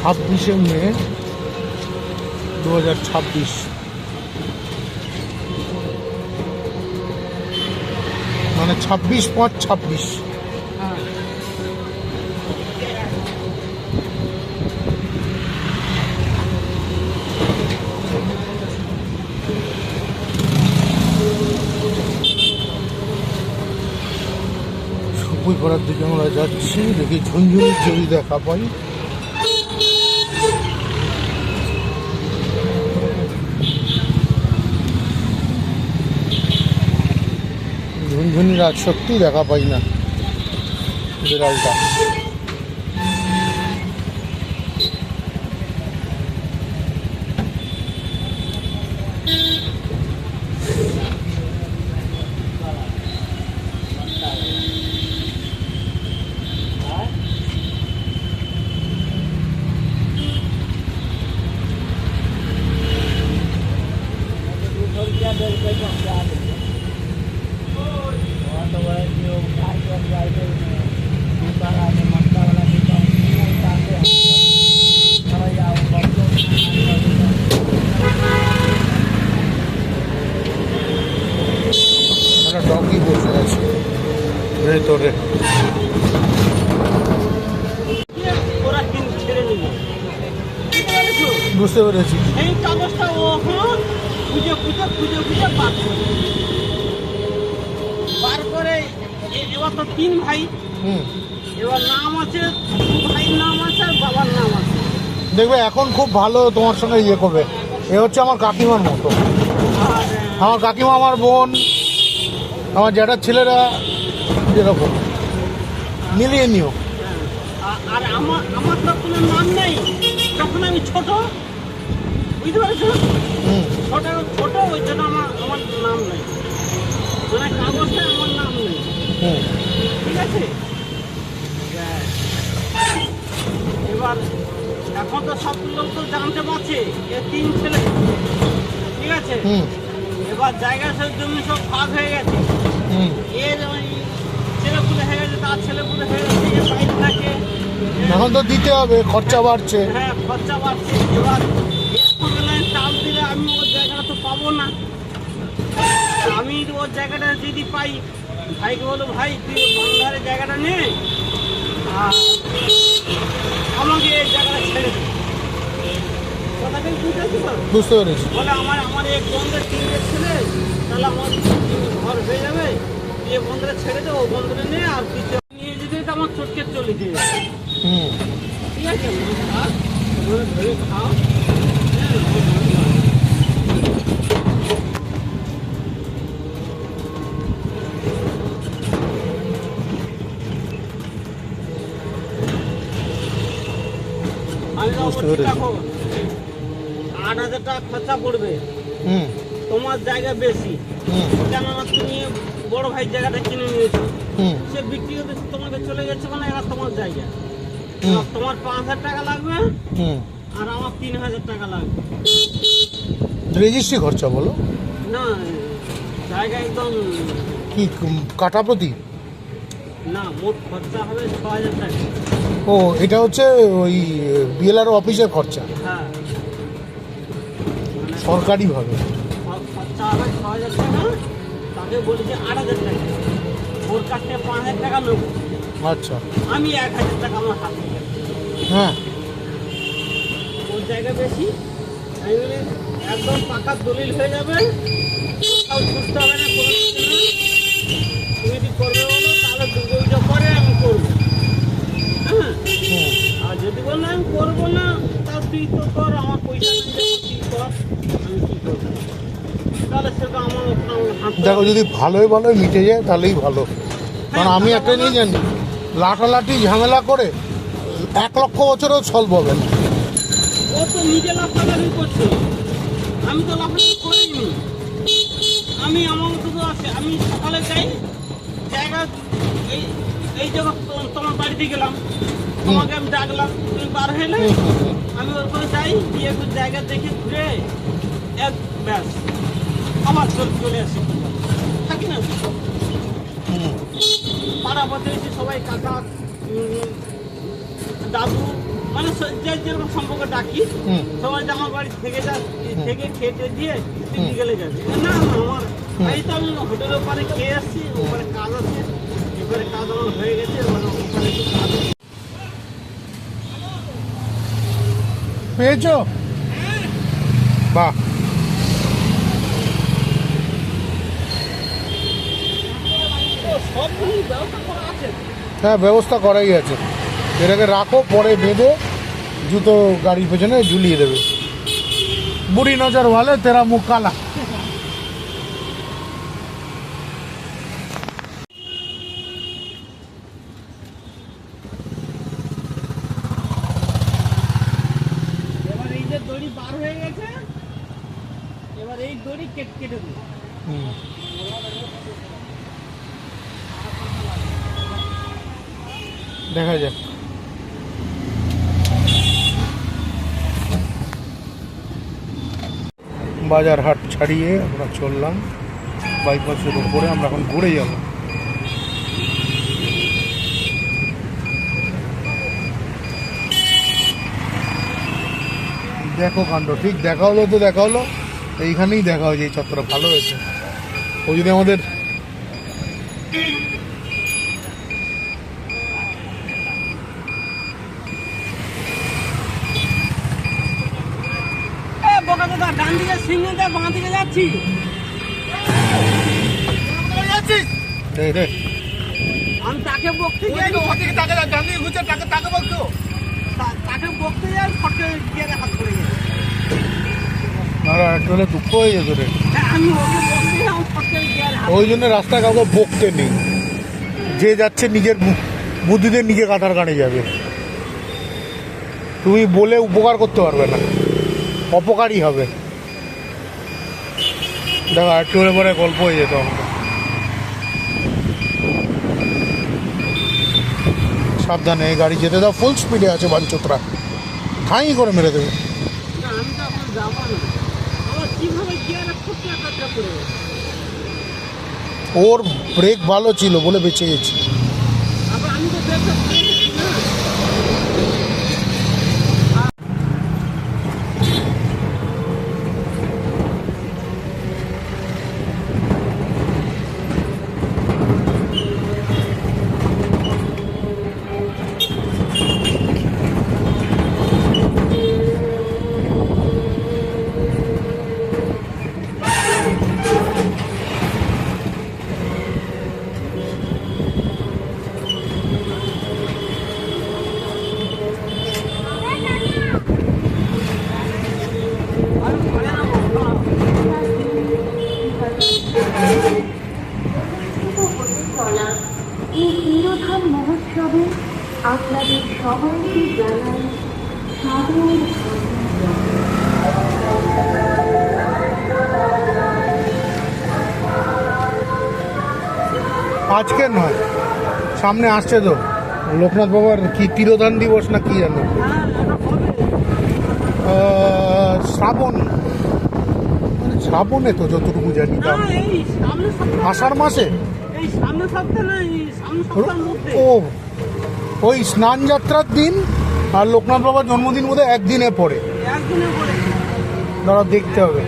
26 মে 2026। মানে 26/5/26। সুপুইপাড়ার দিকে আমরা যাচ্ছি, দেখি ঝুনঝুনির যদি দেখা পাই। ঝুনঝুনির আজ সত্যি দেখা পাই না বিড়ালটা। ডগি বসে আছে ভেতরে। বুঝতে পেরেছি। এই কাগজটা ও খুঁজে খুঁজে খুঁজে খুঁজে বার করে এবার তো 3 ভাই। এবার নাম আছে, ভাইয়ের নাম আছে আর বাবার নাম আছে। দেখবে এখন খুব ভালো তোমার সঙ্গে ইয়ে করবে। এ হচ্ছে আমার কাকিমার মতো। আমার কাকিমা, আমার বোন, আমার জ্যাঠার ছেলেরা যেরকম মিলিয়ে নিও। আর আমার তো কোনো নাম নেই। যখন আমি ছোট, বুঝতে পারছো, ছোট ওই জন্য আমার নাম নেই, মানে কাগজে আমার নাম নেই। ঠিক আছে। এবার এখন তো সব লোক তো জানতে পারছে যে 3 ছেলে। ঠিক আছে। এবার জায়গা সব জমি সব ভাগ হয়ে গেছে। এর ওই ছেলেপুলে হয়ে গেছে, তার ছেলেপুলে হয়ে গেছে, এর বাইরে থাকে। এখন তো দিতে হবে, খরচা বাড়ছে। হ্যাঁ, খরচা বাড়ছে। এবার চাল দিলে আমি ওর জায়গাটা তো পাবো না। আমি ওর জায়গাটা যদি পাই, ভাইকে বলো, ভাই তুই বাংলার জায়গাটা নে, আর আমাকে এই জায়গাটা ছেড়ে দে। কথাটা বুঝতে পারো? বুঝতে পেরেছি। বলে আমার এক বন্ধের 3 ছেলে, তাহলে আমার ঘর হয়ে যাবে। এই বন্ধরে ছেড়ে দে, ও বন্ধরে নে, আর কিছু নিয়ে যেতে তো আমার চটকে চলে যাবে। ঠিক আছে, ধরে খাও। দেখো, 8,000 টাকা খরচা পড়বে। তোমার জায়গা বেশি, কেননা তুমি বড় ভাই জায়গাটা কিনে নিয়েছো। সে বিক্রি করতে তোমাকে চলে যাচ্ছে, মানে এরা তোমার জায়গা। তোমার 5,000 টাকা লাগবে, আর আমার 3,000 টাকা লাগবে। রেজিস্ট্রি খরচা বলো না, জায়গা একদম কি কাটা প্রতি? না, মোট খরচা হবে 6,000 টাকা। ও, এটা হচ্ছে ওই বিএলআর অফিসের খরচা। হ্যাঁ, সরকারিভাবে খরচা হবে 6,000 টাকা। তাকে বলেছে 8,000 টাকা। ওর কাছ থেকে 5,000 টাকা নেবো। আচ্ছা, আমি 1,000 টাকা আমার হাতে। হ্যাঁ, ওর জায়গা বেশি। আমি বলি একদম পাকা দলিল হয়ে যাবে, কোথাও ছুটতে হবে না, কোনো কিছু না। তুমি যদি করবে বলো, তাহলে 2 বছর পরে আমি করবো। হ্যাঁ, আর যদি বলো আমি করবো না, তাও তুই তো কর, আমার পয়সা নেই, তুই কর, আমি কী করবো? তাহলে সেটা আমার হাত। দেখো, যদি ভালোই ভালোই মিটে যায় তাহলেই ভালো। কারণ আমি একটা নিয়ে জানি, লাঠালাঠি ঝামেলা করে 1 লক্ষ বছরেও সলভ হবে না। ও তো নিজে লাফালাফি করছে, আমি তো লাফালাফি করিনি। আমি আমার মতো তো আছে। আমি সকালে যাই, জায়গা এই জায়গা তোমার বাড়িতে গেলাম, তোমাকে আমি ডাকলাম, তুমি বার হইলে আমি ওর করে যাই, গিয়ে একটু জায়গা দেখে ঘুরে এক ব্যাস আমার চলে আসি। থাকি না পাড়া প্রতিবেশী সবাই, কাকা, দাদু, মানে যে যেরকম সম্পর্ক ডাকি সবাই যে আমার বাড়ি থেকে থেকে খেতে দিয়ে গেলে যাবে না আমার এই তো আমি হোটেলের ওপারে খেয়ে আসছি ওপারে কাজ আছে এবারে কাজ আমার হয়ে গেছে মানে ওখানে একটু কাজ আছে। পেয়েছো? বাহ, সবগুলি ব্যবস্থা করা আছে। হ্যাঁ ব্যবস্থা করাই আছে। এটাকে রাখো, পরে বেঁধে জুতো গাড়ির পেছনে ঝুলিয়ে দেবে। বুড়ি নজর ভালো, তেরা মুখ কালা। এবার এই যে দড়ি বার হয়ে গেছে এবার এই দড়ি কেটে দেবো। দেখা যাক। বাজার হাট ছাড়িয়ে আমরা চললাম বাইপাসের উপরে। আমরা এখন ঘুরে যাব। দেখো কাণ্ড, ঠিক দেখা হলো তো দেখা হলো, এইখানেই দেখা হয়েছে। এই চত্বরটা ভালো হয়েছে। ও যদি আমাদের বোকা দাদা ডান দিকে সিগন্যাল বাঁ দিকে যাচ্ছি। রে রে আমি তাকে বকতে যাই তাকে বকতে যাই ফটকে গিয়ে হাত পড়ে যায়। আর একটা হলে দুঃখ হয়ে যেত রে। হ্যাঁ, আমি ওকে বকতে যাই আমার ফটকে গিয়ে ওই জন্য রাস্তায় কাউকে বকতে নেই। যে যাচ্ছে নিজের বুদ্ধিতে নিজে কাঁটার কানে যাবে। তুমি বলে উপকার করতে পারবে না, অপকারই হবে। দেখো একটু হলে পরে গল্প হয়ে যেত আমাকে। সাবধানে গাড়ি যেতে দাও, ফুল স্পিডে আছে বাঞ্চোতরা, ঠাঁই করে মেরে দেবে। না আমি তো এখন যাবো না। আমার কিভাবে গিয়ারে ফটকে কাটটা পড়ে গেছে। ওর ব্রেক ভালো ছিল বলে বেঁচে গেছি। আবার আমি তো দেখতে পেয়েছি না। এই তিরোধান মহোৎসবে আপনাদের সবাইকে জানাই সাদর আজকে নয়, সামনে আসছে তো লোকনাথ বাবার কি তিরোধান দিবস না কি জানো, শ্রাবণ, মানে শ্রাবণে তো যতটুকু জানি। না, এই সামনের সপ্তাহে- আষাঢ় মাসে এই সামনের সপ্তাহে না, এই সামনের সপ্তাহের মধ্যে। ও ওই স্নান যাত্রার দিন আর লোকনাথ বাবার জন্মদিন বোধহয় একদিনে পড়ে। একদিনে পরে। দাঁড়া দেখতে হবে।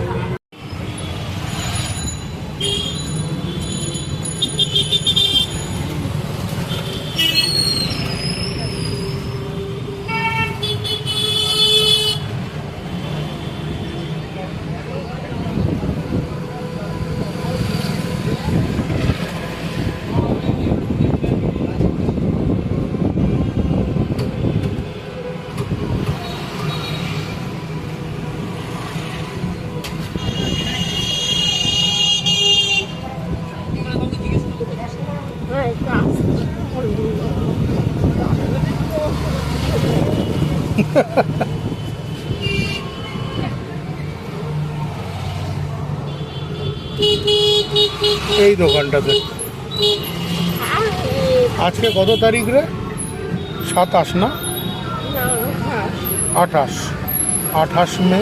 এই দোকানটাতে আজকে কত তারিখ রে? 27 না 28 মে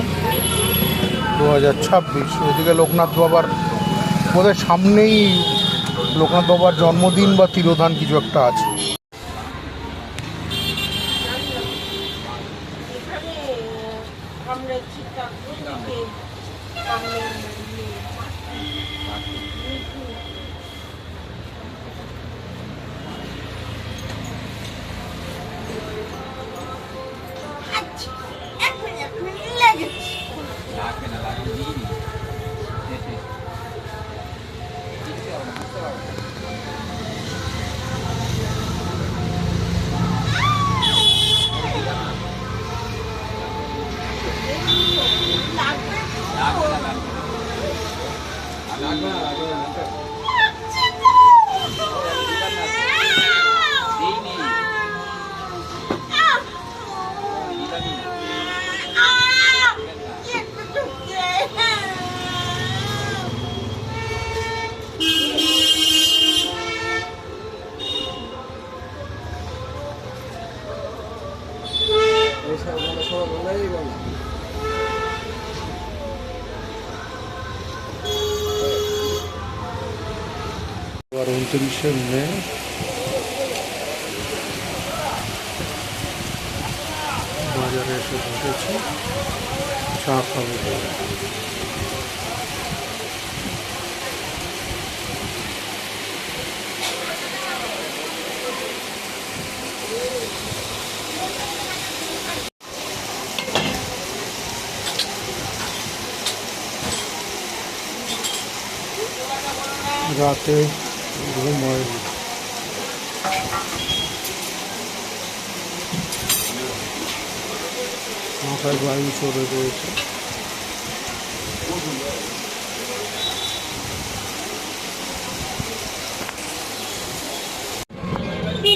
2026। ওইদিকে লোকনাথ বাবার বোধহয় সামনেই লোকনাথ বাবার জন্মদিন বা তিরোধান কিছু একটা আছে। কামড়েছি ওইদিকে কামড়ে আর 29শে মে বাজারে এসে বসেছি চা খাবো। রাতে ঘুম হয়নি, মাথায় বায়ু চলে রয়েছে।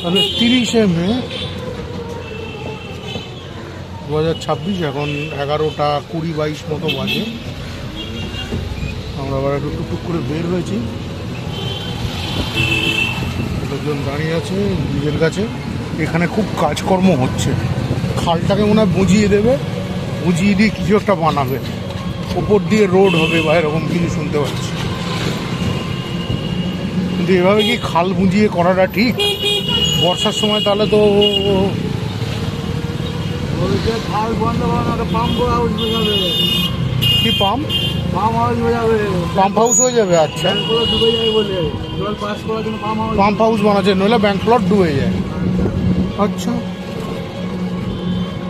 তাহলে 30শে মে 2026, এখন 11টা 20-22 মতো বাজে। আমরা আবার একটু টুকটুক করে বের হয়েছি, লোকজন দাঁড়িয়ে আছে ব্রিজের কাছে। এখানে খুব কাজকর্ম হচ্ছে, খালটাকে মনে হয় বুঝিয়ে দেবে, বুঝিয়ে দিয়ে কিছু একটা বানাবে, ওপর দিয়ে রোড হবে বা এরকম কিছু শুনতে পাচ্ছি। কিন্তু এভাবে কি খাল বুঝিয়ে করাটা ঠিক বর্ষার সময়? তাহলে তো খাল বন্ধ করানো পাম্প হাউস বোঝাবে, কি পাম্প হাউস বোঝাবে, পাম্প হাউস হয়ে যাবে। আচ্ছা, ব্যাংকগুলো ডুবে যাবে বলে জল পাস করার জন্য পাম্প হাউস বানাচ্ছে, নইলে ব্যাংক প্লট ডুবে যায়। আচ্ছা,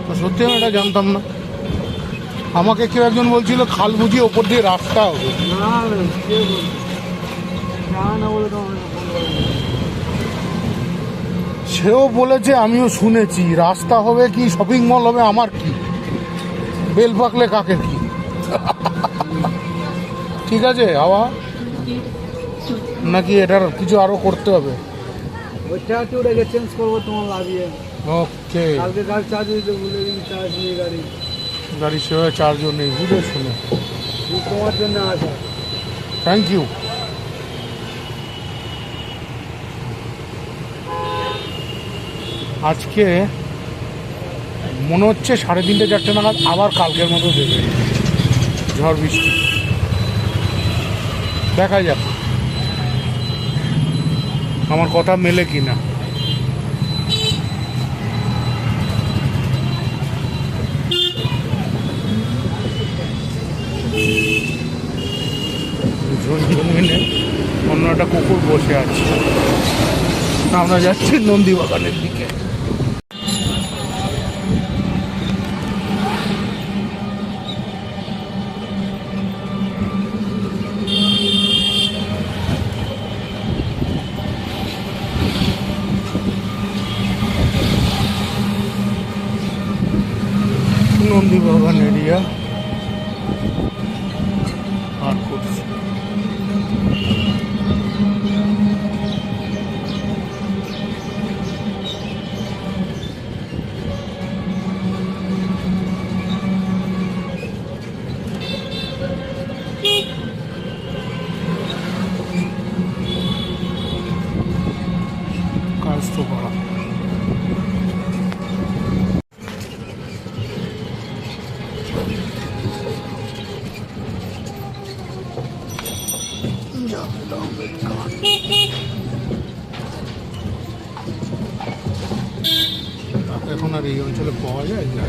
তো সত্যি আমি এটা জানতাম না। আমাকে কেউ একজন বলছিল খাল বুঝিয়ে ওপর দিয়ে রাস্তা হবে। না কে বলছে? জানা না বলে তো সেও বলেছে, আমিও শুনেছি রাস্তা হবে কি শপিং মল হবে, আমার কি, বেল পাকলে কাকে কি। ঠিক আছে, হাওয়া নাকি এটার কিছু আরো করতে হবে? ওইটা একটু রেখে চেঞ্জ করবো তোমার লাগিয়ে। ওকে, কালকে গাড়ি চার্জ দিতে ভুলে দিন, চার্জ নেই গাড়ি, গাড়ি সেভাবে চার্জও নেই, বুঝে শুনে। তোমার জন্য আসা। Thank you. আজকে মনে হচ্ছে 3:30-4টে নাগাদ আবার কালকের মতো দেবে ঝড় বৃষ্টি, দেখা যাক আমার কথা মেলে কিনা। জমিনে অন্য একটা কুকুর বসে আছে। আমরা যাচ্ছি নন্দীবাগানের দিকে। নন্দীবাগান এরিয়া পার করছি। কাজ তো করা। এখন আর এই অঞ্চলে পাওয়া যায় না।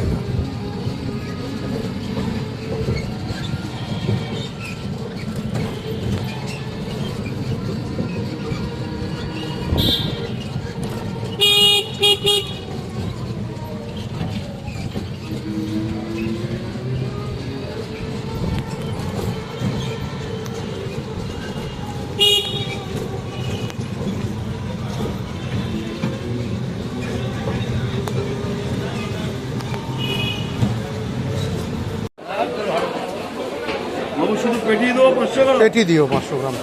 শুধু পেটিয়ে দেবো 500 গ্রাম। পেটি দিও 500 গ্রাম।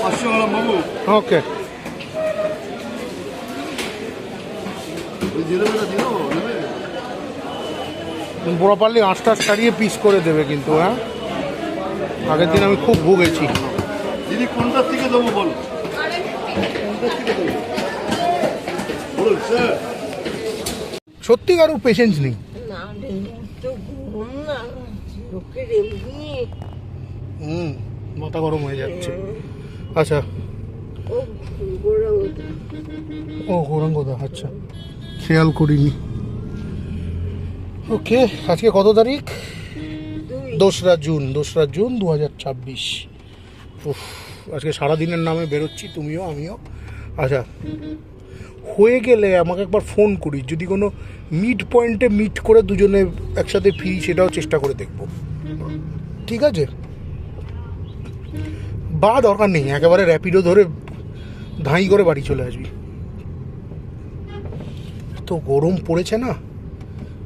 500 গ্রাম বাবু। ওকে, ওই জিরেটা দিয়ে দেবো, নেবে? প্রপারলি আঁশটা ছাড়িয়ে পিস করে দেবে কিন্তু, হ্যাঁ। আগের দিন আমি খুব ভুগেছি। দিদি কোনটার থেকে দেবো বলো, কোনটার থেকে দেবো বলুন স্যার। সত্যি কারোর পেশেন্স নেই। না রে, এত গরম না, লোকের এমনি মাথা গরম হয়ে যাচ্ছে। আচ্ছা, ও গরম। ও গৌরাঙ্গদা, আচ্ছা খেয়াল করিনি। ওকে, আজকে কত তারিখ? 2রা জুন 2026। উফ, আজকে সারাদিনের নামে বেরোচ্ছি, তুমিও আমিও। আচ্ছা, হয়ে গেলে আমাকে একবার ফোন করি, যদি কোনো মিড পয়েন্টে মিট করে দুজনে একসাথে ফিরি, সেটাও চেষ্টা করে দেখব, ঠিক আছে? বা দরকার নেই, একেবারে র্যাপিডো ধরে ধাঁই করে বাড়ি চলে আসবি। তো গরম পড়েছে না,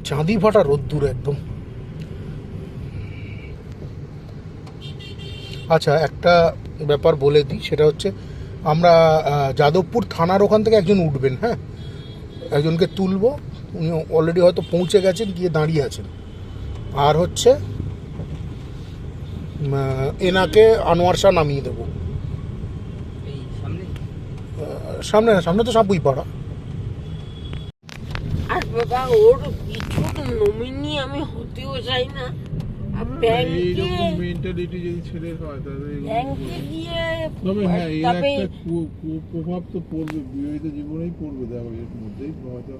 চাঁদি ফাটা রোদ্দুর একদম। আচ্ছা, একটা ব্যাপার বলে দিই, সেটা হচ্ছে আমরা যাদবপুর থানার ওখান থেকে একজন উঠবেন, হ্যাঁ, একজনকে তুলবো, উনি অলরেডি হয়তো পৌঁছে গেছেন, গিয়ে দাঁড়িয়ে আছেন। আর হচ্ছে এনাকে আনোয়ার শাহ নামিয়ে দেবো। সামনে না, সামনে তো সাপুই পাড়া। আর বাবা, ওর কিছু নমিনি আমি হতেও চাই না। আর ব্যাংকে মেন্টালিটি যদি ছেলের হয় তাহলে ব্যাংকে গিয়ে তবে হ্যাঁ, এর তবে একটা প্রভাব তো পড়বে, বিবাহিত জীবনেই পড়বে। দেখো, এর মধ্যেই হয়তো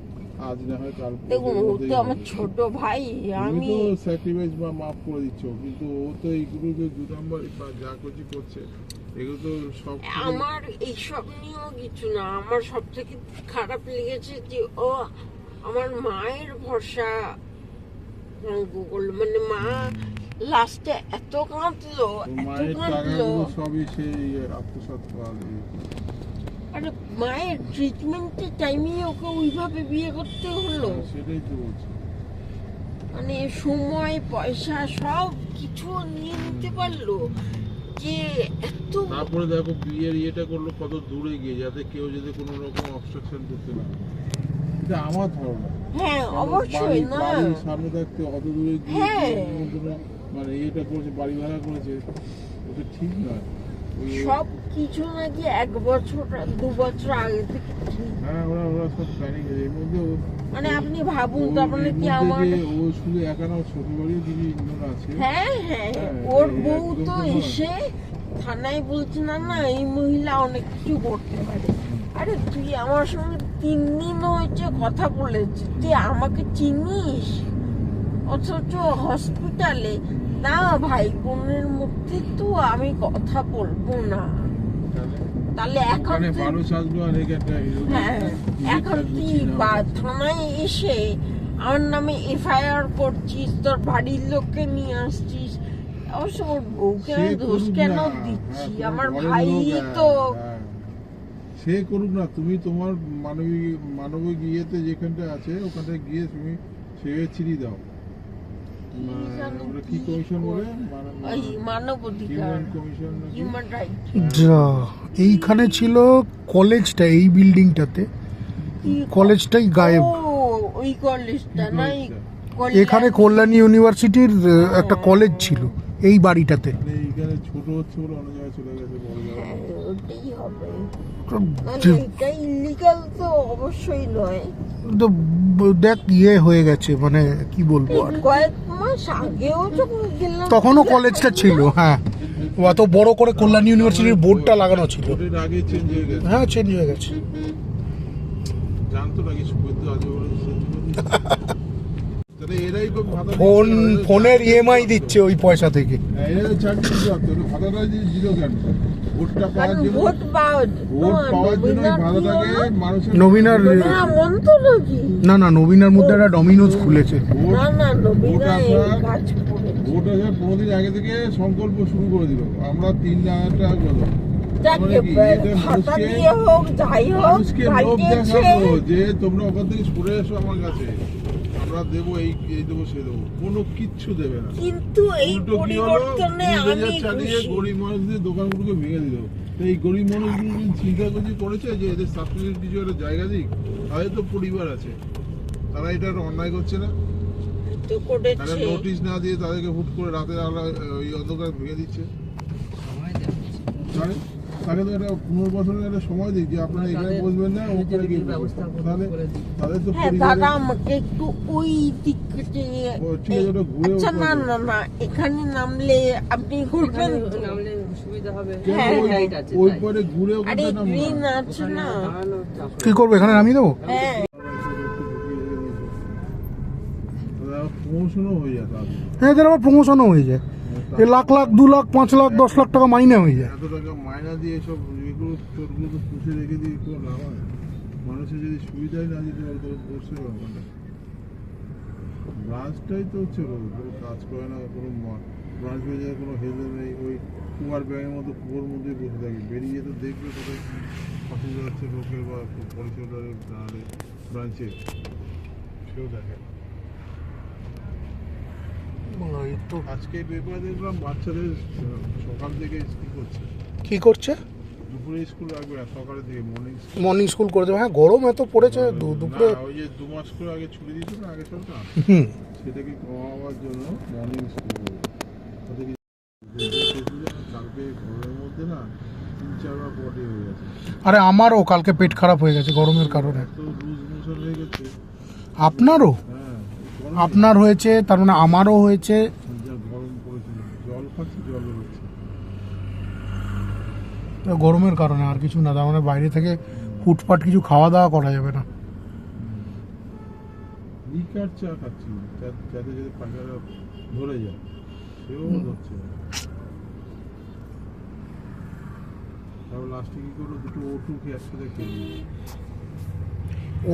আজ না হয় কাল দেখুন, ও তো আমার ছোট ভাই। আমি আমি তো স্যাক্রিফাইস বা মাফ করে দিচ্ছ, কিন্তু ও তো এইগুলোকে 2 নম্বর বা যা কিছু করছে, এগুলো তো সব আমার এইসব নিয়েও কিছু না। আমার সব থেকে খারাপ লেগেছে যে ও আমার মায়ের ভরসা ভঙ্গ করলো। মানে মা লাস্টে এত কাঁদলো, এত মায়ের কাঁদলো। টাকাগুলো সবই সেই আত্মসাৎ করা। আরে মায়ের ট্রিটমেন্টের টাইমে ওকে ওইভাবে বিয়ে করতে হলো। সেটাই তো বলছি। মানে সময় পয়সা সব কিছু নিয়ে নিতে পারলো, যে এত তারপরে দেখো বিয়ের ইয়েটা করলো কত দূরে গিয়ে, যাতে কেউ যদি কোনো রকম অবস্ট্রাকশন করতে না পারে। এটা আমার ধারণা। হ্যাঁ, অবশ্যই না। বাড়ির সামনে থাকতে অত দূরে গিয়ে হ্যাঁ। মানে এটা করেছে, বাড়ি ভাড়া করেছে, ওটা ঠিক নয়। সব কিছু নাকি 1 বছর 2 বছর আগে থেকে ঠিক। হ্যাঁ, ওরা সব প্ল্যানিং আছে এর মধ্যে। মানে আপনি ভাবুন, তারপরে কি এর আমার মধ্যে যে ও শুধু একা না, শ্বশুর বাড়িও কিছু ইন্ধন আছে। হ্যাঁ হ্যাঁ, হ্যাঁ, ওর এই বউ একদম তো তো নয়। এসে থানায় বলছে না না এই মহিলা অনেক কিছু করতে পারে। আরে তুই আমার সঙ্গে 3 দিন হয়েছে কথা বলেছি, তুই আমাকে চিনিস? অথচ হসপিটালে না, ভাই বোনের মধ্যে তো আমি কথা বলবো না। তাহলে এখন ওখানে তুই- 12 আসলো আর একটা হ্যাঁ, এখন তুই থানায় এসে আমার নামে FIR করছিস, তোর বাড়ির লোককে নিয়ে আসছিস। অবশ্য ওর বউকে আমি দোষ কেন দিচ্ছি? আমার ভাই তো সে করুক না, তুমি তোমার মানবিক ইয়েতে যেখানটা আছে ওখানটা গিয়ে তুমি সেভাবে চিরিয়ে দাও। ওটা কি কমিশন বলে? ওই মানবাধিকার, হিউম্যান কমিশন নাকি? Human right. যা, এইখানে ছিল কলেজটা, এই বিল্ডিংটাতে কলেজটাই গায়েব। ওই কলেজটা না, এই এখানে কল্যাণী ইউনিভার্সিটির একটা কলেজ ছিল এই বাড়িটাতে। মানে এইখানে ছোট হচ্ছে বলে অন্য জায়গায় চলে গেছে, বড় জায়গায়। ওটাই হবে। যে এটা ইলিগাল তো অবশ্যই নয়। তো দেখ ইয়ে হয়ে গেছে, মানে কি বলবো আর। কয়েক মাস আগেও যখন গেলাম তখনও কলেজটা ছিল, হ্যাঁ, অত বড় করে কল্যাণী ইউনিভার্সিটির বোর্ডটা লাগানো ছিল। ওটার আগে চেঞ্জ হয়ে গেছে। হ্যাঁ, চেঞ্জ হয়ে গেছে। জানতো না কিছু করতে আছে বলে তাহলে এরাই তো ভাতা ফোনের EMI দিচ্ছে ওই পয়সা থেকে। এরা ছাড় দিতে পারতো, ভাতাটা দিল কেন? ভোটটা পাওয়ার জন্য, ভোট পাওয়ার ভোট পাওয়ার জন্য এই ভাতাটাকে মানুষের নবীনার মন্ত নাকি? না, নবীনার মধ্যে একটা ডমিনোজ খুলেছে। ভোট না না, নবীনা এই আসার- কাজ করেছে। ভোট আসার 15 দিন আগে থেকে সংকল্প শুরু করে দিল, আমরা 3,000 টাকা করে দেবো। যাকে মানে কি, এটা ভাতা মানুষকে- দিয়ে হোক যাই হোক মানুষকে লোভ পাল্টিয়েছে। দেখাবো যে তোমরা ওখান থেকে সরে এসো আমার কাছে, আমরা দেবো এই দেবো সে দেবো, কোনো কিচ্ছু দেবে না। কিন্তু এই উল্টো কি হলো, পরিবর্তনে আমি বুলডোজার চালিয়ে খুশি। গরিব মানুষদের দোকানগুলোকে ভেঙে দিল। তো এই গরিব মানুষগুলো কি চিন্তা করছে করেছে যে এদের সাবসিডির কিছু একটা জায়গা দিক? তাদের তো পরিবার আছে, তারা এটা একটা অন্যায় করছে না? তো তারা করেছে। নোটিশ না দিয়ে তাদেরকে হুট করে রাতের আলো ওই অন্ধকার ভেঙে দিচ্ছে। তাহলে তাকে তো একটা পুনর্বাসনের একটা সময় দিক যে আপনারা এখানে বসবেন না, ওখানে গিয়ে বসবেন। তাহলে তাদের তো হ্যাঁ পরিবারে- দাদা আমাকে একটু ওই দিকে নিয়ে- ও, ঠিক আছে, ওটা ঘুরে আচ্ছা উঠতে না হবে। না না এখানে নামলে আপনি ঘুরবেন তো? নামলে সুবিধা হবে। কেন হ্যাঁ, ওই- লাইট আছে, ওই তাই। পরে ঘুরে আরে ওখানে নামবো গ্রিন না। আছে না। দাঁড়ানো চাপ কি করবো, এখানে নামিয়ে দেবো? হ্যাঁ প্রমোশনও হয়ে যায় তাদের। হ্যাঁ, এদের আবার প্রমোশনও হয়ে যায়। এ লাখ লাখ 2 লাখ 5 লাখ 10 লাখ টাকা মাইনে হয়ে যায়। এত টাকা মাইনা দিয়ে সব এগুলো চোরগুলো তো পুষে রেখে দিয়ে কোনো লাভ হয়? মানুষের যদি সুবিধাই না দিতে পারে তাহলে বসে ওখানটা। ব্রাঞ্চটাই তো হচ্ছে রোগ, কোনো কাজ করে না, কোনো ব্রাঞ্চ ম্যানেজার কোনো হেলথ নেই, ওই কুয়ার ব্যাগের মতো কুয়োর মধ্যেই বসে থাকে। বেরিয়ে তো দেখবে কোথায় অসুবিধা হচ্ছে লোকের বা পরিষেবাদের ব্রাঞ্চে, সেও দেখে। আজকে পেপারে দেখলাম বাচ্চাদের সকাল থেকে স্কুল করছে, কি করছে? দুপুরে স্কুল রাখবে না, সকালের দিকে মর্নিং স্কুল। মর্নিং স্কুল করে দেবে। হ্যাঁ, গরম এত পড়েছে দুপুরে। ওই যে 2 মাস করে আগে ছুটি দিত না আগে সরকার, হুম। সেটাকে কমাবার জন্য মর্নিং স্কুল ওদেরকে কালকে ঘরের মধ্যে না 3-4 বার পটি হয়ে গেছে, আরে আমারও কালকে পেট খারাপ হয়ে গেছে গরমের কারণে। এত লুজ মোশন হয়ে গেছে। আপনারও? হ্যাঁ, আপনার হয়েছে, তার মানে আমারও হয়েছে। যা গরম পড়েছিল, জল খাচ্ছি জল হচ্ছে। গরমের কারণে আর কিছু না, তার মানে বাইরে থেকে ফুটপাট কিছু খাওয়া দাওয়া করা যাবে না। লিকার চা খাচ্ছি যাতে যদি পাখাটা ধরে যায়, সেও ধরছে না। তারপর লাস্টে কি করলো, দুটো ওটু একসাথে খেয়ে নিয়েছি।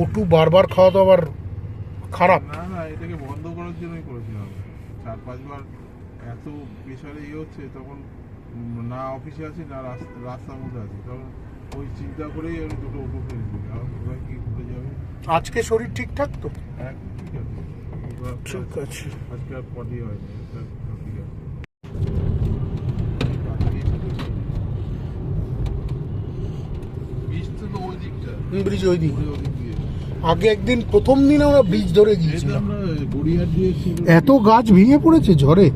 ওটু বারবার খাওয়া তো আবার খারাপ। না না, এটাকে বন্ধ করার জন্যই করেছিলাম। 4-5 বার এত প্রেশারে হচ্ছে, তখন না অফিসে আছি না রাস্তার মধ্যে আছি, তখন ওই চিন্তা করেই আমি দুটো ওটু খেয়ে নিয়েছি। আর কোথায় কি ঘুরে যাবে। আজকে শরীর ঠিকঠাক তো? ঠিক আছে, ঠিক আছে। আজকে আর পটি হয়নি, ঠিক আছে। বীজ তো ওই দিকটা, ব্রিজ ওই দিক। ওই দিক দিয়ে আগে একদিন প্রথম দিন আমরা ব্রিজ ধরে এই তো গিয়েছিলাম। আমরা গড়িয়ার দিয়ে এত গাছ ভেঙে পড়েছে ঝড়ে,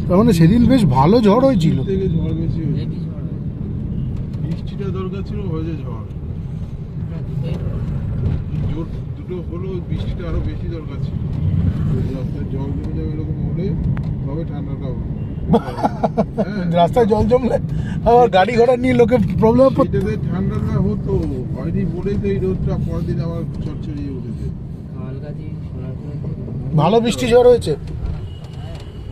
তার মানে সেদিন বেশ ভালো ঝড় হয়েছিল। থেকে ঝড় বেশি হয়েছে। বৃষ্টিটা দরকার ছিল, হয়েছে ঝড়। জোর দুটো হলো, ওই বৃষ্টিটা আরো বেশি দরকার ছিল। রাস্তায় জল জমে যাবে এরকম হলে তবে ঠান্ডাটা হবে। হ্যাঁ, রাস্তায় জল জমলে আবার গাড়ি ঘোড়া নিয়ে লোকে প্রবলেম পড়তো। এটাতে ঠান্ডাটা হতো, হয়নি বলেই তো এই রোদটা পরের দিন আবার চড়চড়িয়ে উঠেছে। কালগাছি সোনারপুর ভালো বৃষ্টি ঝড় হয়েছে।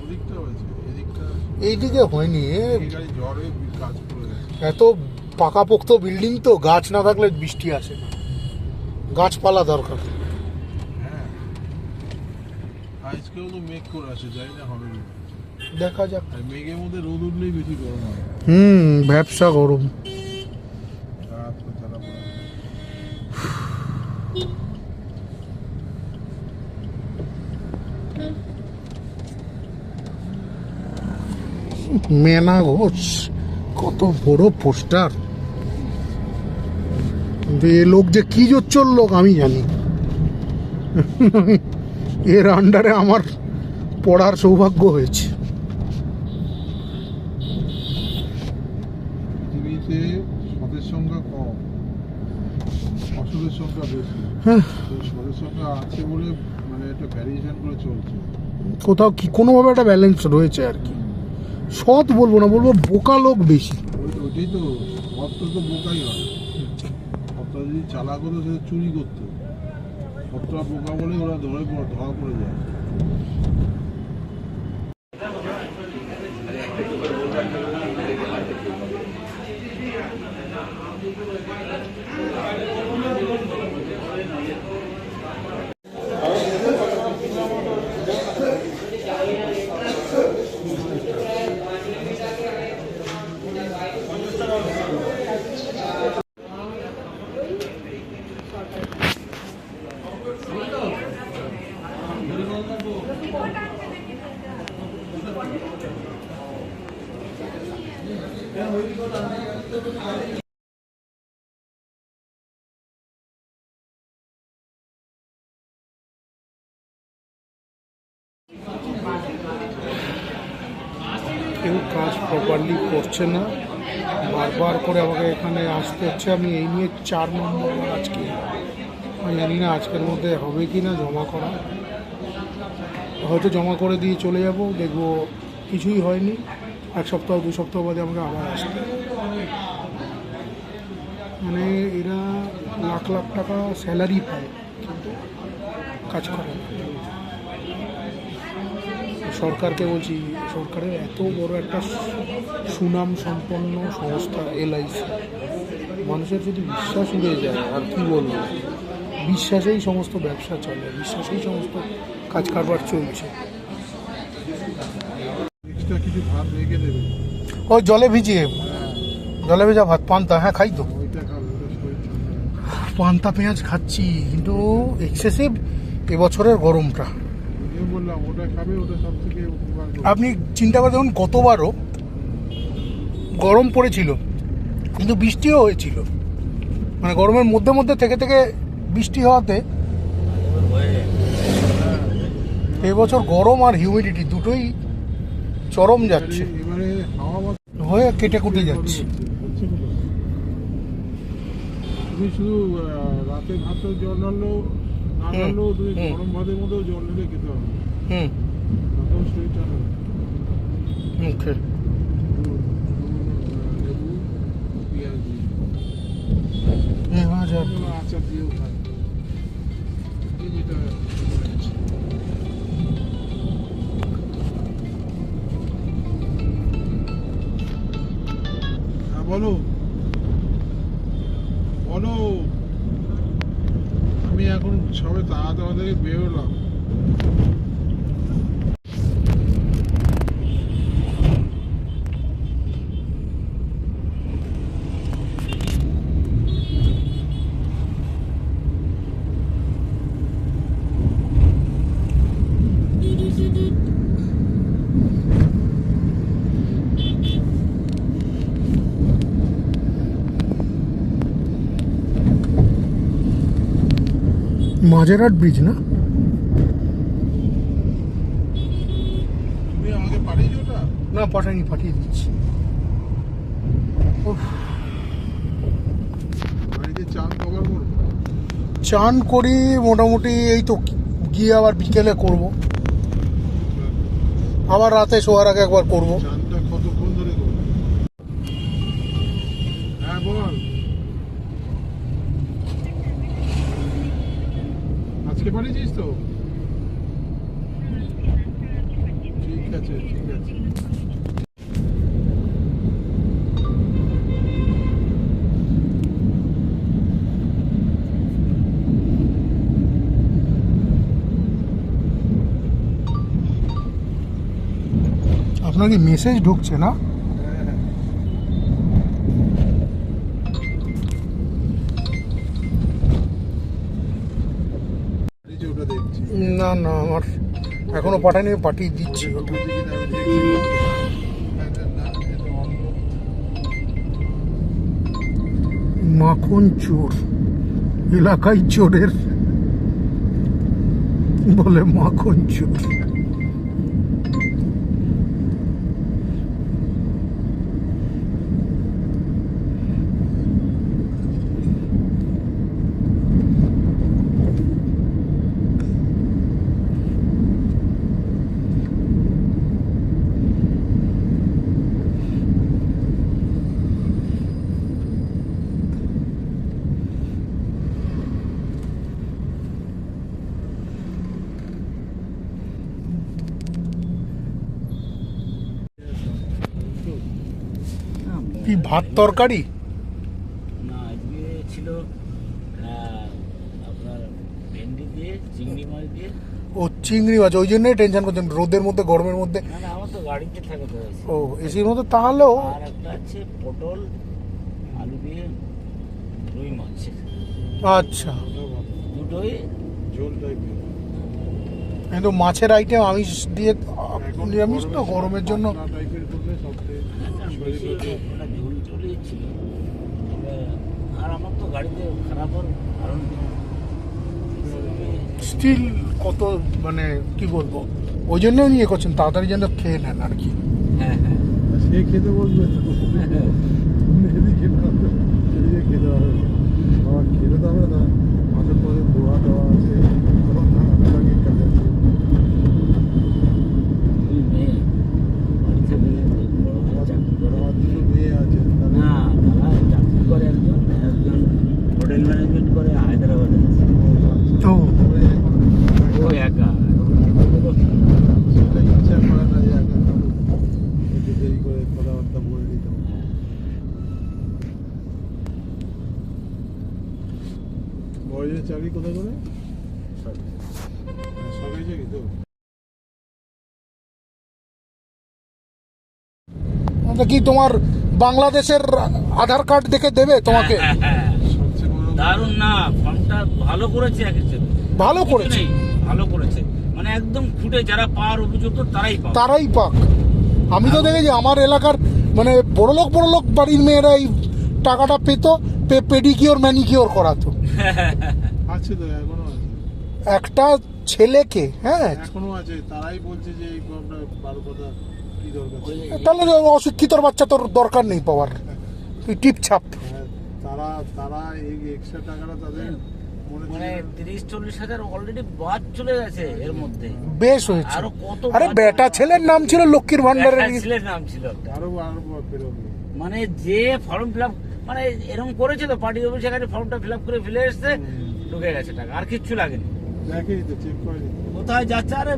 ওদিকটা হয়েছে, এদিকটা এইদিকে হয়নি। এই গাড়ি ঝড়ে কাজ করে গেছে। এত পাকাপোক্ত বিল্ডিং তো, গাছ না থাকলে বৃষ্টি আসে না। গাছপালা দরকার। হ্যাঁ, আজকেও তো মেঘ করে আছে, যাই না হবে না। দেখা যাক। আর মেঘের মধ্যে রোদ উঠলেই বেশি গরম হয়। ব্যবসা গরম। রাত তো চালা পড়ে। মেনা ঘোষ, কত বড় পোস্টার। কিন্তু এ লোক যে কি জোচ্চর লোক আমি জানি। এর আন্ডারে আমার পড়ার সৌভাগ্য হয়েছে। পৃথিবীতে সতের সংখ্যা কম, অসতের সংখ্যা বেশি। হ্যাঁ। তো সতের সংখ্যা আছে বলে মানে একটা ভ্যারিয়েশন করে চলছে। কোথাও কি কোনোভাবে একটা ব্যালেন্স রয়েছে আর কি। সৎ বলবো না, বলবো বোকা লোক বেশি। ওইটাই তো, অর্থ তো বোকাই হয়। অর্থ যদি চালাক হতো সেটা চুরি করতো। অর্থটা বোকা বলে ওরা ধরা পড়ে যায়। কেউ কাজ প্রপারলি করছে না, বারবার করে আমাকে এখানে আসতে হচ্ছে। আমি এই নিয়ে 4 নম্বর আজকে, আমি জানি না আজকের মধ্যে হবে কি না জমা করা। হয়তো জমা করে দিয়ে চলে যাব, দেখবো কিছুই হয়নি, 1 সপ্তাহ 2 সপ্তাহ বাদে আমাকে আবার আসতে। মানে এরা লাখ লাখ টাকা স্যালারি পায় কিন্তু কাজ করে না। সরকারকে বলছি, সরকারের এত বড় একটা সুনাম সম্পন্ন সংস্থা LIC, মানুষের যদি বিশ্বাস উড়ে যায় আর কি বলবো, বিশ্বাসেই সমস্ত ব্যবসা চলে, বিশ্বাসেই সমস্ত কাজ কারবার চলছে। এক্সট্রা কিছু ভাত রেখে দেবে, ওই জলে ভিজিয়ে, জলে ভেজা ভাত, পান্তা, হ্যাঁ খাই তো, ওইটা খাবে, ওটা শরীর ঠান্ডা। পান্তা পেঁয়াজ খাচ্ছি, কিন্তু এক্সেসিভ এবছরের গরমটা। আমি বললাম ওটা খাবে, ওটা সব থেকে উপকার করবে। আপনি চিন্তা করে দেখুন, গতবারও গরম পড়েছিল কিন্তু বৃষ্টিও হয়েছিল, মানে গরমের মধ্যে মধ্যে থেকে থেকে বৃষ্টি হওয়াতে এবছর গরম আর হিউমিডিটি দুটোই চরম যাচ্ছে, এবারে হাওয়া হয়ে কেটে কুটে যাচ্ছে। হচ্ছে কি? তুমি শুধু রাতে ভাতেও জল নাড়লেও না নাড়লেও তুমি হুম। গরম ভাতের মধ্যেও জল নিলে খেতে হবে, হুম, তাতেও শরীর ঠান্ডা হবে। ওকে। লেবু, পেঁয়াজ দিয়ে, পেঁয়াজ আর আচার দিয়েও খায়। এই যেটা বলেছি। হ্যাঁ, বলো বলো। আমি এখন সবে তাড়াতাড়ি থেকে বেরোলাম। মাঝেরহাট ব্রিজ না? তুমি আমাকে পাঠিয়েছো ওটা? না পাঠাইনি, পাঠিয়ে দিচ্ছি। উফ, বাড়িতে চান কভার করবো। চান করি মোটামুটি, এই তো গিয়ে আবার বিকেলে করব, আবার রাতে শোয়ার আগে একবার করব। চানটা কতক্ষণ ধরে করবো? হ্যাঁ বল। আজকে পাঠিয়েছিস তো? ঠিক আছে ঠিক আছে। আপনার কি মেসেজ ঢুকছে না? এই যে ওটা দেখছি। না না, আমার এখনো পাঠাইনি, পাঠিয়ে দিচ্ছি ওটা। বুঝছি কিনা আমি দেখছি। হ্যাঁ, না, এটা অন্য। মাখন চোর, এলাকায় চোরের বলে মাখন চোর। কি ভাত তরকারি? না, আজকে ছিল আপনার ভেন্ডি দিয়ে চিংড়ি মাছ দিয়ে। ও চিংড়ি মাছ, ওই জন্যই টেনশন করছেন রোদের মধ্যে, গরমের মধ্যে। না না, আমার তো গাড়িতে থাকে তো এসে। ও এসির মধ্যে, তাহলেও আর একটা আছে পটল আলু দিয়ে রুই মাছ, আচ্ছা। দুটোই। ঝোল টাইপের। কিন্তু মাছের আইটেম আমিষ দিয়ে, নিরামিষ তো গরমের জন্য। টাইপের করলে সবচেয়ে বেশি ওটা ঝুল চলেই ছিল। আর আমার তো গাড়িতে খারাপ হওয়ার কারণ নেই। স্টিল কত মানে কি বলবো, ওই জন্য উনি ইয়ে করছেন তাড়াতাড়ি যেন খেয়ে নেন আর কি। হ্যাঁ হ্যাঁ সে খেতে বলবে তো এদিকে খেতে হবে, এদিকে খেতে হবে। আমার খেতে তো হবে না, মাঝে পরে দোয়া দেওয়া আছে, তখন আপনাকে কাজে আছে। দুই মেয়ে বাড়ি থেকে বড় মেয়ে চাকরি করে। আমার দুটো মেয়ে আছে, তাদের না তারা চাকরি করে, একজন একজন হোটেল ম্যানেজমেন্ট করে হায়দ্রাবাদে আছে। তো ওই এখন ও একা সেটা ইচ্ছা করে না যে আগে থাকুক, একটু দেরি করে কথাবার্তা বলে দিতাম। বয়সের চাকরি কোথায় করে? সরকারি চাকরি তো। ওটা কি তোমার বাংলাদেশের আধার কার্ড দেখে দেবে তোমাকে? সবচেয়ে বড় দারুণ না, ফর্মটা ভালো করেছে এক হিসেবে। ভালো কিছু করেছে। নেই, ভালো করেছে, মানে একদম খুঁটে যারা পাওয়ার উপযুক্ত তারাই পাবে। তারাই পাক। আমি তো দেখেছি আমার এলাকার মানে বড়লোক বাড়ির মেয়েরা এই টাকাটা পেত, পেডিকিওর ম্যানিকিওর করাতো। আছে তো, এখনো আছে, একটা ছেলেকে, হ্যাঁ এখনো আছে। তারাই বলছে যে এই ফর্মটা ভালো কথা, কি দরকার ছিল? তাহলে অশিক্ষিতর বাচ্চা তোর দরকার নেই পাওয়ার, তুই টিপছাপ। হ্যাঁ, তারা তারা এই এক্সট্রা টাকাটা তাদের মনে মানে ছিল না। 30-40 হাজার অলরেডি বাদ চলে গেছে এর মধ্যে। বেশ হয়েছে। আরো কত আরে বাদ বেটা চলে ছেলের নাম ছিল লক্ষ্মীর ভান্ডারের। একটা ছেলের নাম ছিল একটা। আরো আরো বেরোবে। মানে যে ফর্ম ফিল আপ, মানে এরকম করেছে তো পার্টি অফিসে গেছে, ফর্মটা ফিল আপ করে ফেলে এসছে, ঢুকে গেছে টাকা, আর কিচ্ছু লাগেনি। দেখেই তো, চেক করে নিতে। কোথায় যাচ্ছে? আরে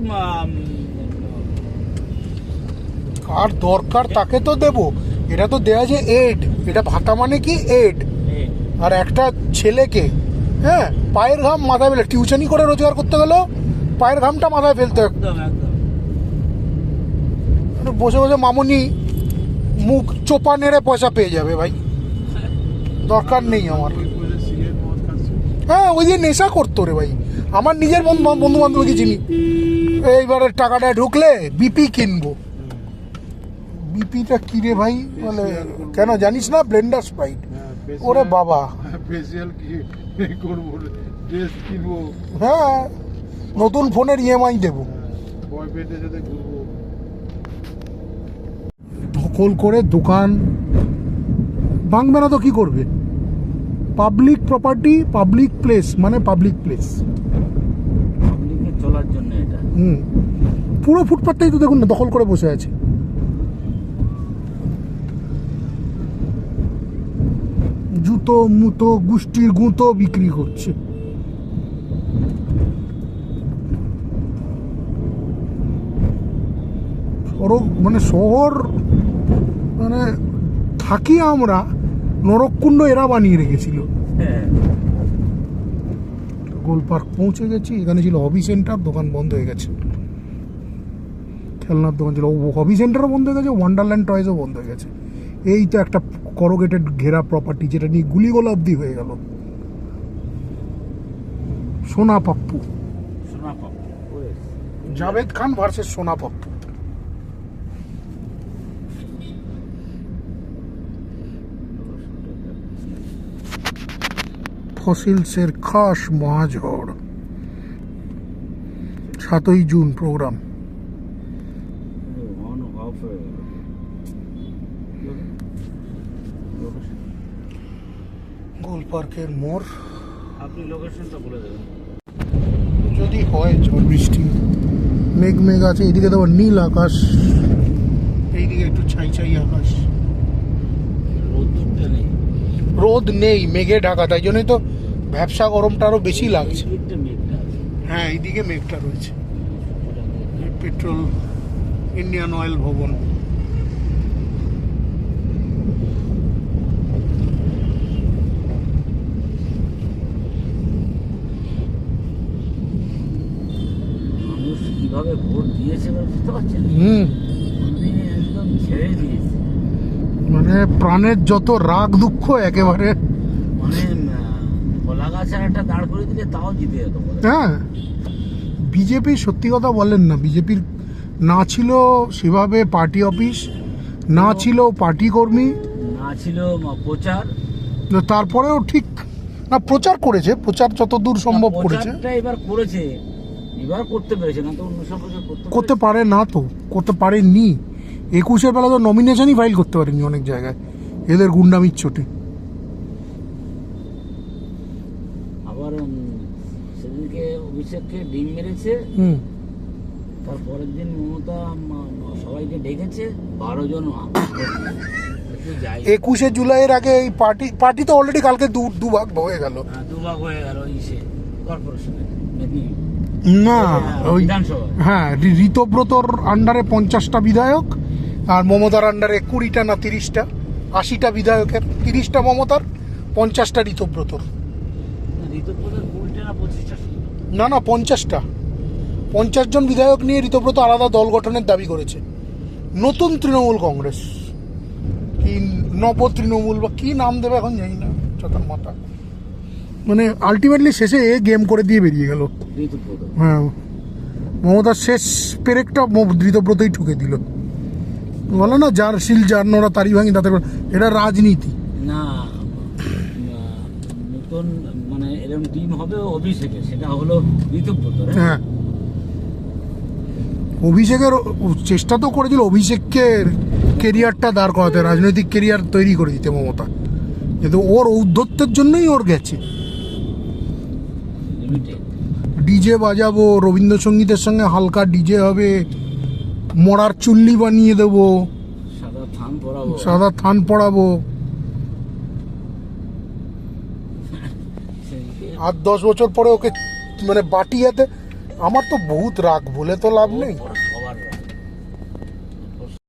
আর দরকার তাকে তো দেবো, এটা তো দেয়া যে এড, এটা ভাতা মানে কি এড। আর একটা ছেলেকে, হ্যাঁ, পায়ের ঘাম মাথায় ফেলে টিউশনি করে রোজগার করতে গেলেও পায়ের ঘামটা মাথায় ফেলতে হয়। একদম একদম। বসে বসে মামুনি মুখ চোপা নেড়ে পয়সা পেয়ে যাবে ভাই, দরকার নেই আমার। ওই বলে সিগারেট মদ খাচ্ছে। হ্যাঁ, ওই যে নেশা করতো রে ভাই। আমার নিজের বন্ধু বান্ধবকে চিনি, এইবারে টাকাটা ঢুকলে বিপি কিনবো। বিপিটা কি রে ভাই? বলে কেন জানিস না, ব্লেন্ডার স্প্রাইট। হ্যাঁ, ওরে বাবা, ফেসিয়াল কি করবো, ড্রেস কিনবো, হ্যাঁ, নতুন ফোনের ইএমআই দেবো। বয়ফ্রেন্ডের সাথে ঘুরবো। দখল করে দোকান ভাঙবে না তো কি করবে? পাবলিক প্রপার্টি, পাবলিক প্লেস মানে পাবলিক প্লেস। পাবলিকের চলার জন্য এটা। পুরো ফুটপাথটাই তো দেখুন না দখল করে বসে আছে। জুতো মুতো গুষ্টির গুঁতো বিক্রি করছে। মানে শহর মানে থাকি আমরা, নরককুণ্ড এরা বানিয়ে রেখেছিল। হ্যাঁ। গোল পার্ক পৌঁছে গেছি। এখানে ছিল হবি সেন্টার, দোকান বন্ধ হয়ে গেছে। খেলনার দোকান ছিল, হবি সেন্টারও বন্ধ হয়ে গেছে, ওয়ান্ডারল্যান্ড টয়েসও বন্ধ হয়ে গেছে। এই তো একটা করোগেটেড ঘেরা প্রপার্টি যেটা নিয়ে গুলিগোলা অবধি হয়ে গেল। সোনা পাপ্পু, সোনা পাপ্পু। ওরে, জাভেদ খান ভার্সেস সোনা পাপ্পু। ফসিলসের খাস মহাঝড়, 7ই জুন প্রোগ্রাম। অন অফ গোল পার্কের মোড়। আপনি লোকেশনটা বলে দেবেন। যদি হয় ঝড় বৃষ্টি, মেঘ মেঘ আছে, এদিকে তো আবার নীল আকাশ, এইদিকে একটু ছাই ছাই আকাশ। রোদ্দুরটা নেই, রোদ নেই, মেঘে ঢাকা, তাই জন্যই তো ব্যবসা গরমটা আরো বেশি লাগছে। এই দিকটা মেঘটা আছে। হ্যাঁ, এইদিকে মেঘটা রয়েছে। পেট্রোল, ইন্ডিয়ান অয়েল ভবন। মানুষ কিভাবে ভোট দিয়েছে এবার বুঝতে পারছেন? মানে একদম ছেড়ে দিয়েছে। মানে প্রাণের যত রাগ দুঃখ একেবারে। মানে কলা গাছ আর একটা দাঁড় করে দিলে তাও জিতে যেত বলে। হ্যাঁ, বিজেপি সত্যি কথা বলেন না, বিজেপির না ছিল সেভাবে পার্টি অফিস, না ছিল পার্টি কর্মী, না ছিল প্রচার। তারপরেও ঠিক না প্রচার করেছে, প্রচার যতদূর সম্ভব করেছে। প্রচারটা এবার করেছে, এবার করতে পেরেছে না তো অন্য সব বছর করতে পারে না তো, করতে পারেনি। 21-এর বেলা তো নমিনেশনই ফাইল করতে পারেনি অনেক জায়গায় এদের গুন্ডামির চোটে। আবার সেদিনকে অভিষেককে ডিম মেরেছে, হুম, তারপরের দিন মমতা সবাইকে ডেকেছে 12 জন যাই 21শে জুলাইয়ের আগে এই পার্টি তো অলরেডি কালকে দুভাগ হয়ে গেল। দুভাগ হয়ে গেল ইসে কর্পোরেশনে না ওই বিধানসভা। হ্যাঁ, ঋতব্রতর আন্ডারে 50টা বিধায়ক আর মমতার আন্ডারে 20টা না 30টা, 80টা বিধায়কের 30টা মমতার, 50টা ঋতব্রতর। ঋতুপদের 20টা না 25টা শুধু। না 50টা, 50 জন বিধায়ক নিয়ে ঋতব্রত আলাদা দল গঠনের দাবি করেছে। নতুন তৃণমূল কংগ্রেস কি নব তৃণমূল বা কি নাম দেবে এখন জানি না, চতার মাথা। মানে আলটিমেটলি শেষে গেম করে দিয়ে বেরিয়ে গেল। ঋতুপদ হ্যাঁ, মমতার শেষ পেরেকটা ঋতব্রতই ঠুকে দিল। বলো না যার শিল যার নোড়া তারি ভাঙি তাতে, এটা রাজনীতি না নতুন মানে এরকম টিম হবে অভিষেকে, সেটা হলো ঋতুপদ। হ্যাঁ, অভিষেকের চেষ্টা তো করেছিল অভিষেককে কেরিয়ারটা দাঁড় করাতে, রাজনৈতিক কেরিয়ার তৈরি করে দিতে মমতা, কিন্তু ওর ঔদ্ধত্যের জন্যই ওর গেছে। লিমিটেড ডিজে বাজাবো, রবীন্দ্রসঙ্গীতের সঙ্গে হালকা ডিজে হবে, মরার চুল্লি বানিয়ে দেবো, সাদা থান পরাবো। সাদা থান পড়াবো। সেদিকে আর 10 বছর পরে ওকে মানে বাটিয়াতে, আমার তো বহুত রাগ, বলে তো লাভ নেই।